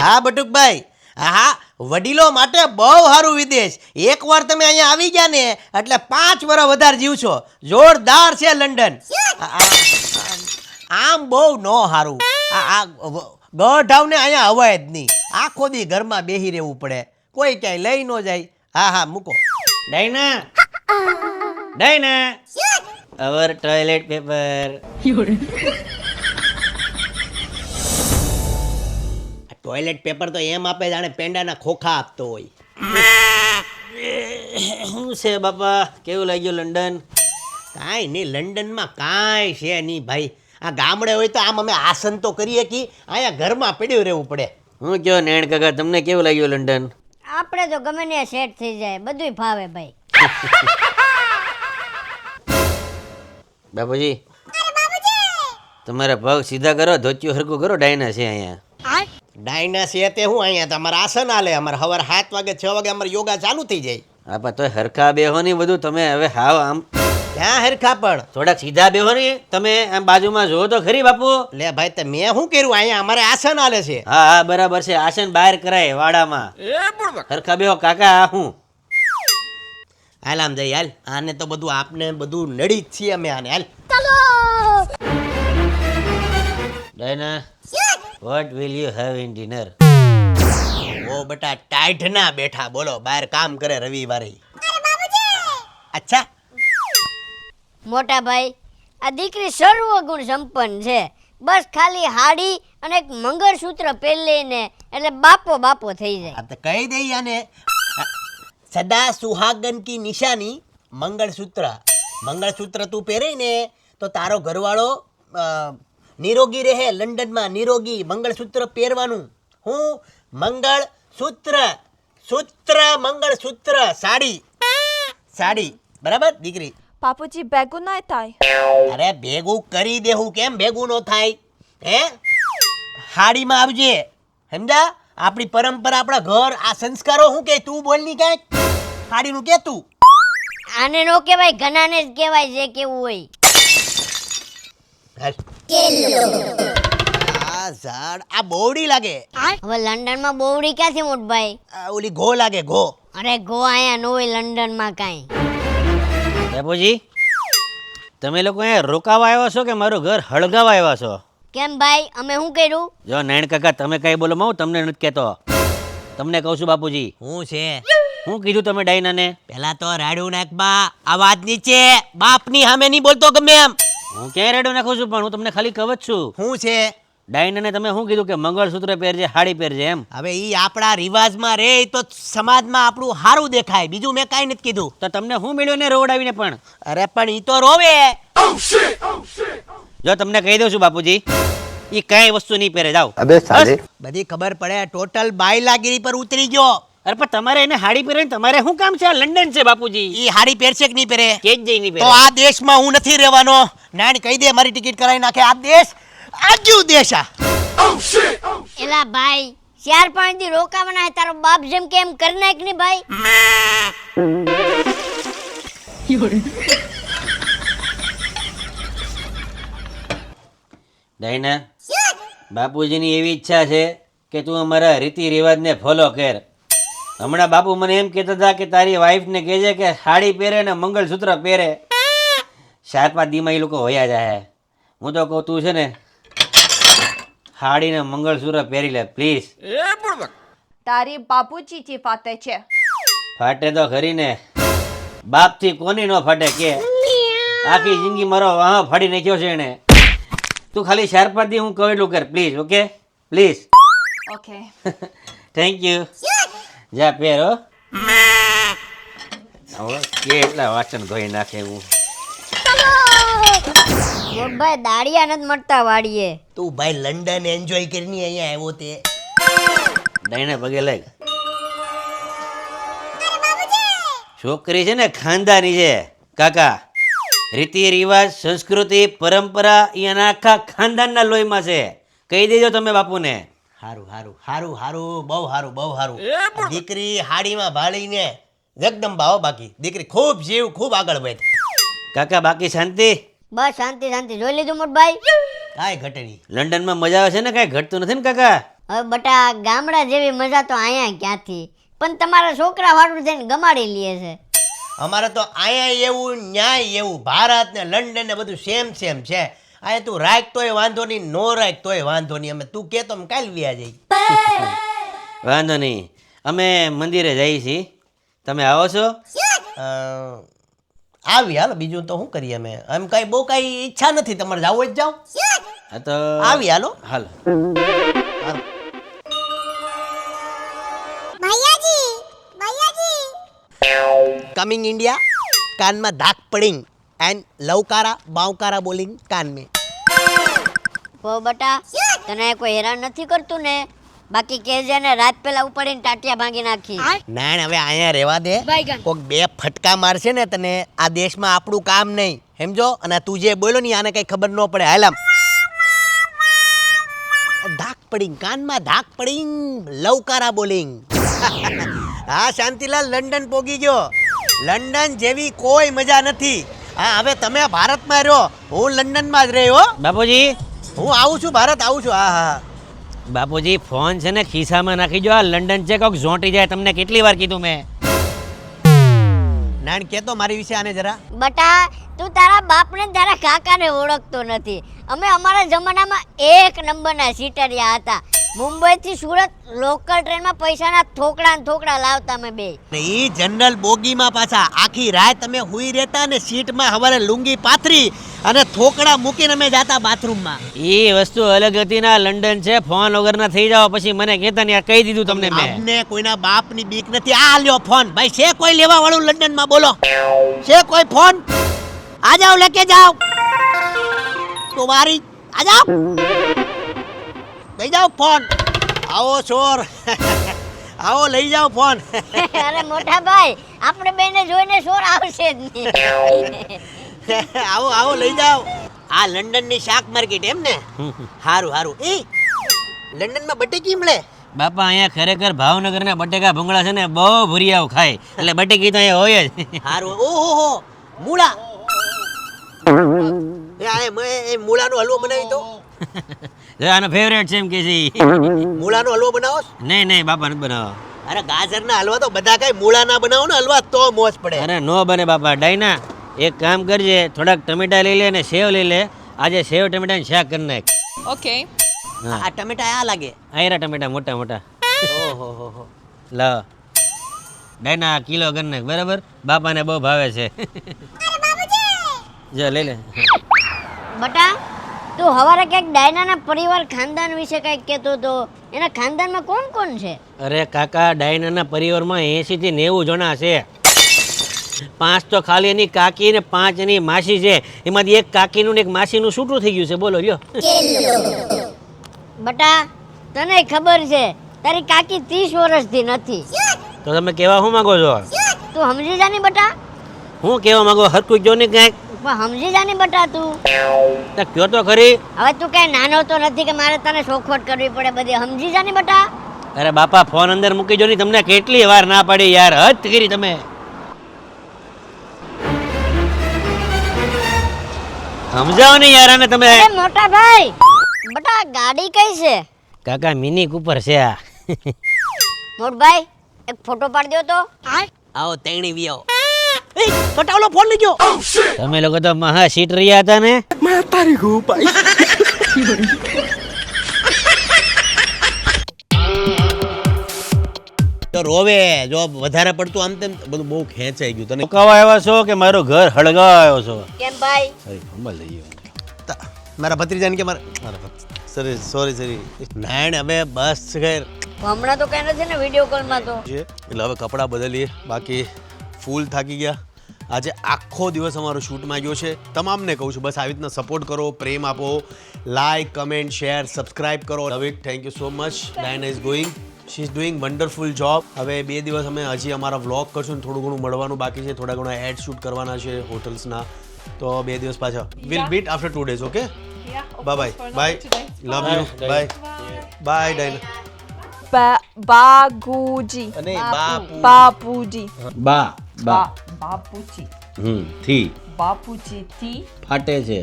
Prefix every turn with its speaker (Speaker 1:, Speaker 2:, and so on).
Speaker 1: હા બટુકભાઈ, હા વડીલો માટે બહુ સારું વિદેશ. એકવાર તમે અહીંયા આવી ગયા ને એટલે 5 વર્ષ વધારે જીવશો. જોરદાર છે લંડન. આમ બહુ નો સારું. ગઢાવને અહીંયા હવાય જ નહીં. આખો દી ઘરમાં બેસી રહેવું પડે, કોઈ ક્યાંય લઈ ન જાય. હા હા મૂકો. ડાયના, ડાયના, અવર ટોયલેટ પેપર. ટોયલેટ પેપર તો એમ આપે જાણે પેંડાના ખોખા આપતો હોય. શું છે બાપા, કેવું લાગ્યું લંડન? કાંઈ નહીં, લંડનમાં કાંઈ છે નહીં ભાઈ. આ ગામડે હોય તો આમ અમે આસન તો કરીએ કે અહીંયા ઘરમાં પડ્યું રહેવું પડે. હું કહો નેણ કાકા, તમને કેવું લાગ્યું લંડન?
Speaker 2: આપણે તો ગમે ને સેટ થઈ જાય, બધુંય ભાવે ભાઈ.
Speaker 1: બાપુજી, તમારા પગ સીધા કરો, ધોતિયું હરકું કરો. ડાયના છે અહીંયા. ડાયના છે તે હું અહીંયા તમારા આસન આલે. અમારે સવારે 7 વાગે 6 વાગે અમારે યોગા ચાલુ થઈ જાય. આપા તો હરખા બેહો નહીં બધું. તમે હવે હાવ આમ ક્યાં હરખા, પણ થોડાક સીધા બેહો નહીં. તમે આમ બાજુમાં જોવો તો ખરી બાપુ. લે ભાઈ, તે મેં શું કર્યું? અહીંયા અમારે આસન આલે છે. હા હા બરાબર છે, આસન બહાર કરાય વાડામાં. હરખા બેહો કાકા. આ હું હાલ આમ જઈ હાલ. આને તો બધું આપને બધું નડી જ છીએ અમે. આને હાલ Diana, what will you have in dinner? ઓ બેટા ટાઈટ ના બેઠા, બોલો બહાર કામ કરે રવિવારે. અચ્છા
Speaker 2: મોટા ભાઈ, આ દીકરી સર્વગુણ સંપન્ન છે. બસ ખાલી હાડી અને એક મંગળસૂત્ર પહેરી ને એટલે બાપો બાપો થઈ જાય.
Speaker 1: આ તો કહી દઈ આને, સદા સુહાગન કી નિશાની મંગળસૂત્ર. મંગળસૂત્ર તું પહેરે ને તો તારો ઘરવાળો નિરોગી રહે. લંડનમાં નિરોગી. મંગળસૂત્ર પહેરવાનું. હું મંગળસૂત્ર, સૂત્ર મંગળસૂત્ર, સાડી સાડી. બરાબર દીકરી?
Speaker 3: બાપુજી ભેગું ના થાય.
Speaker 1: અરે ભેગું કરી દેવું, કેમ ભેગું નો થાય? હે હાડીમાં આવજે, સમજા? આપણી પરંપરા, આપણા ઘર, આ સંસ્કારો. શું કે તું બોલ ની કાંઈક હાડીનું કે તું?
Speaker 2: આને નો કહેવાય, ઘણાને જ કહેવાય જે કેવું હોય.
Speaker 1: આ ઝાડ આ બોવડી લાગે.
Speaker 2: હવે લંડનમાં બોવડી ક્યાંથી મોટભાઈ?
Speaker 1: ઓલી ઘો લાગે, ઘો.
Speaker 2: અરે ગો આયા નો હોય લંડનમાં કાંઈ.
Speaker 1: બાપુજી, તમે લોકો અહીંયા રોકાવા આવ્યા છો કે મારું ઘર હળગાવા આવ્યા છો?
Speaker 2: કેમ ભાઈ, અમે શું કર્યું?
Speaker 1: જો નાયણ કાકા, તમે કઈ બોલો હું તમને નથી કહેતો. તમને કહું છું બાપુજી. શું છે? શું કીધું તમે ડાયનાને? પહેલા તો રાડ્યું નાખબા, અવાજ નીચે. બાપની સામે નહીં બોલતો ગમે એમ. હું ક્યાંય રાડ્યું નાખું છું, પણ હું તમને ખાલી કહું જ છું. શું છે? ડાયનાને તમે શું કીધું કે મંગળસૂત્ર પહેરજે, હાડી પહેરજે એમ? હવે ઈ આપણા રિવાજમાં રે તો સમાજમાં આપણું સારું દેખાય. બીજું મેં કાંઈ નથી કીધું. તો તમને શું મળ્યું ને રોવડાવીને? પણ અરે પણ ઈ તો રોવે. જો તમને કહી દઉં છું બાપુજી, ઈ કઈ વસ્તુ નહીં પહેરે. જાઓ. બધી ખબર પડે. ટોટલ બાયલાગીરી પર ઉતરી ગયો. અરે પણ તમારે એને હાડી પહેરે, તમારે શું કામ છે? આ લંડન છે બાપુજી. ઈ હાડી પહેરશે કે નહીં પહેરે? કે જ નહીં પહેરે. તો આ દેશમાં હું નથી રહેવાનો. નાણ કહી દે, મારી ટિકિટ કરાવી નાખે. આ દેશ આજુ દેશ આ.
Speaker 2: એલા ભાઈ, 4-5 દી રોકાવાના હે. તારો બાપ જેમ કે એમ કરી નાખ ને ભાઈ.
Speaker 1: ડાયના, બાપુજીની એવી ઈચ્છા છે કે તું અમારા રીતિ રિવાજને ફોલો કર. હમણાં બાપુ મને એમ કહેતા હતા કે તારી વાઈફને કહેજે કે સાડી પહેરે ને મંગળસૂત્ર પહેરે. 4-5 દીમાં એ લોકો હોયા જાય. હું તો કહું તું છે ને સાડી ને મંગળસૂત્ર પહેરી લે પ્લીઝ.
Speaker 3: તારી બાપુજીથી ફાટે છે.
Speaker 1: ફાટે તો ખરી ને. બાપથી કોની ન ફાટે કે? આખી જિંદગી મારો વાહ ફાડી નાખ્યો છે એને. તું ખાલી 4-5 દી હું કહું એટલું કર please. Okay please?
Speaker 3: Okay.
Speaker 1: Thank you. જા પહેરો. કેટલા વાસણ ધોઈ નાખે હું.
Speaker 2: મોટભાઈ દાડિયા નથી મળતા વાડીએ.
Speaker 1: તું ભાઈ લંડન એન્જોય કરીને અહીંયા આવ્યો તે. ડાયના પગે લાગ. છોકરી છે ને ખાનદાની છે કાકા. રીતિ રિવાજ, સંસ્કૃતિ, પરંપરા એના આખા ખાનદાનના લોહીમાં છે. કહી દેજો તમે બાપુને. હારું હારું હારું હારું, બહુ હારું બહુ હારું. દીકરી હાડીમાં ભાળીને જગદંબા હો. બાકી દીકરી ખૂબ જીવ, ખૂબ આગળ વધ. કાકા બાકી શાંતિ?
Speaker 2: બસ શાંતિ શાંતિ. જોઈ લીધું મોટભાઈ?
Speaker 1: કાંઈ ઘટે નહીં. લંડનમાં મજા આવે છે ને? કાંઈ ઘટતું નથી ને કાકા?
Speaker 2: હવે બટા ગામડા જેવી મજા તો અહીંયા ક્યાંથી, પણ તમારા છોકરા વાળું થઈને ગમાડી લે છે.
Speaker 1: અમારે તો અહીંયા એવું ન્યાય એવું, ભારત ને લંડન ને બધું સેમ સેમ છે. અહીંયા તું રાખ તોય વાંધો નહીં, નો રાખ તોય વાંધો નહીં. અમે તું કે તો અમે કાલ વ્યા જઈ. વાંધો નહીં, અમે મંદિરે જઈએ છીએ, તમે આવો છો? આવી હાલો, બીજું તો શું કરીએ અમે. એમ કઈ બહુ કઈ ઈચ્છા નથી, તમારે જાવ જ જાઓ. હા તો આવી હાલો. હાલો कमिंग इंडिया कान में धाक पड़िंग एंड लवकारा बावकारा बोलिंग कान में.
Speaker 2: હો બટા તને કોઈ હેરાન નથી કરતું ને? બાકી કેજે ને રાત પેલા ઉપાડીને ટાટિયા ભાંગી નાખી.
Speaker 1: નાણ હવે અહીંયા રહેવા દે. કોક બે ફટકા મારશે ને તને, આ દેશમાં આપણું કામ નહીં, સમજો. અને તું જે બોલ્યો ને આને કઈ ખબર ન પડે. હાલ આમ ધાક પડિંગ, કાનમાં ધાક પડિંગ, લવકારા બોલિંગ. હા શાંતિલાલ, લંડન પોગી ગયો. લંડન જેવી કોઈ મજા નથી. હા હવે તમે ભારતમાં રહ્યો, હું લંડનમાં જ રહ્યો. બાપુજી હું આવું છું, ભારત આવું છું. હા હા બાપુજી, ફોન છે ને ખિસ્સામાં નાખી જો. આ લંડન છે કોક ઝોંટી જાય, તમને કેટલી વાર કીધું મેં. નાણ કે તો મારી વિશે આને જરા.
Speaker 2: બટા તું તારા બાપને ને તારા કાકાને ઓળખતો નથી. અમે અમારા જમાનામાં એક નંબરના સીટરિયા હતા. મુંબઈથી સુરત લોકલ ટ્રેનમાં પૈસાના થોકડા ને થોકડા લાવતા અમે બે.
Speaker 1: ને ઈ જનરલ બોગીમાં પાછા આખી રાત અમે હુઈ રહેતા ને સીટમાં હવારે લુંગી પાથરી અને થોકડા મૂકીને અમે જાતા બાથરૂમમાં. એ વસ્તુ અલગ હતી ના. લંડન છે, ફોન વગરના થઈ જાવ પછી મને કહેતા ને કહી દીધું તમને મેં. અમને કોઈના બાપની બીક નથી. આ લ્યો ફોન. ભાઈ છે કોઈ લેવા વાળું લંડનમાં? બોલો, છે કોઈ ફોન? આ જાઓ, લેકે જાઓ. તમારી આ જાઓ, લઈ જાઓ ફોન. આવો ચોર, આવો લઈ જાઓ ફોન.
Speaker 2: અરે મોટા ભાઈ, આપણે બેને જોઈને ચોર આવશે જ નહીં.
Speaker 1: આવો આવો લઈ જાઓ. આ લંડનની શાક માર્કેટ એમ ને? હારું હારું. એ લંડનમાં બટેકી મળે? બાપા અહીંયા ખરેખર ભાવનગરના બટેકા ભૂંગળા છે ને બહુ ભૂરિયાઓ ખાય, એટલે બટેકી તો અહીંયા હોય જ. હારું. ઓહો મૂળા. એ મૂળાનો હલવો બનાવી તો. આનો ફેવરેટ છે એમ કે છે. મૂળાનો હલવો બનાવો? નહીં નહીં બાપા નથી બનાવો. અરે ગાજરના હલવા તો બધા કઈ, મૂળા ના બનાવો ને હલવા તો મોજ પડે. અરે નો બને બાપા. ડાયના એક કામ કરજે, થોડાક ટમેટા લઈ લે ને સેવ લઈ લે. આજે સેવ ટમેટા શાક કરી નાખ.
Speaker 3: ઓકે.
Speaker 1: આ ટમેટા આ લાગે? આયરા ટમેટા મોટા મોટા. ઓહો લાવ ડાયના કિલો કરી નાખ, બરાબર? બાપાને બહુ ભાવે છે. જો લઈ લે.
Speaker 2: બટા તું હવારે ક્યાંક ડાયનાના પરિવાર ખાનદાન વિશે કંઈક કહેતો હતો. એના ખાનદાનમાં કોણ કોણ છે?
Speaker 1: અરે કાકા, ડાયનાના પરિવારમાં 80 થી 90 જણા છે. 5 તો ખાલી એની કાકી ને 5 એની માસી છે. એમાંથી એક કાકીનું ને એક માસીનું છૂટું થઈ ગયું છે. બોલો લ્યો.
Speaker 2: બટા તને ખબર છે તારી કાકી 30 વર્ષથી નથી.
Speaker 1: તો તમે કહેવા શું માંગો છો?
Speaker 2: તું સમજી જા ની બટા.
Speaker 1: હું કહેવા માંગો? હરકું જો ને ક્યાંક.
Speaker 2: પણ સમજી જા ની બટા તું.
Speaker 1: તો કયો તો ખરી.
Speaker 2: હવે તું કઈ નાનો તો નથી કે મારે તને શોખવટ કરવી પડે બધી. સમજી જા ની બટા.
Speaker 1: અરે બાપા ફોન અંદર મૂકી જો ની. તમને કેટલી વાર ના પાડી યાર, હદ કરી તમે. સમજાવો ને યાર આને તમે.
Speaker 2: અરે મોટા ભાઈ, બટા ગાડી કઈ છે?
Speaker 1: કાકા મિની કૂપર છે આ.
Speaker 2: મોટ ભાઈ એક ફોટો પાડી દો તો.
Speaker 1: આવો તેણી વી આવો. એ કટાવલો ફોન લઈ ગયો. તમે લોકો તો મહા સીટ રહ્યા હતા ને. મેં તારી ગો ભાઈ. તો રોવે જો વધારે પડતું આમ તેમ બધું બહુ ખેંચાઈ ગયું. તને કવા આવ્યા છો કે મારો ઘર હળગાવ્યો છો?
Speaker 2: કેમ ભાઈ?
Speaker 1: સોરી ફંબલ લઈ ગયો. મારા ભત્રીજાને કે મારા સોરી નાયણ હવે બસ ઘર.
Speaker 2: હમણાં તો કઈ નથી ને વિડીયો કોલમાં તો.
Speaker 4: એટલે હવે કપડાં બદલીએ. બાકી ફૂલ થાકી ગયા. આજે આખો દિવસ અમારો શૂટમાં ગયો છે. તમામને કહું છું બસ આવી રીતના સપોર્ટ કરો, પ્રેમ આપો, લાઈક, કમેન્ટ, શેર, સબસ્ક્રાઇબ કરો. Love it. Thank you so much. Diana is going, she is doing wonderful job. હવે 2 દિવસ અમે હજી અમારા વ્લોગ કરશું ને થોડું ઘણું મળવાનું બાકી છે. થોડા ઘણા એડ શૂટ કરવાના છે હોટલ્સના. તો 2 દિવસ પાછા will beat after 2 days. Okay, bye bye. Love you. Bye bye Diana.
Speaker 3: બાગુજી.
Speaker 1: અને બાપુ.
Speaker 3: બાપુજી.
Speaker 1: બા
Speaker 3: બાપુજી.
Speaker 1: થી
Speaker 3: બાપુજી થી
Speaker 1: ફાટે છે.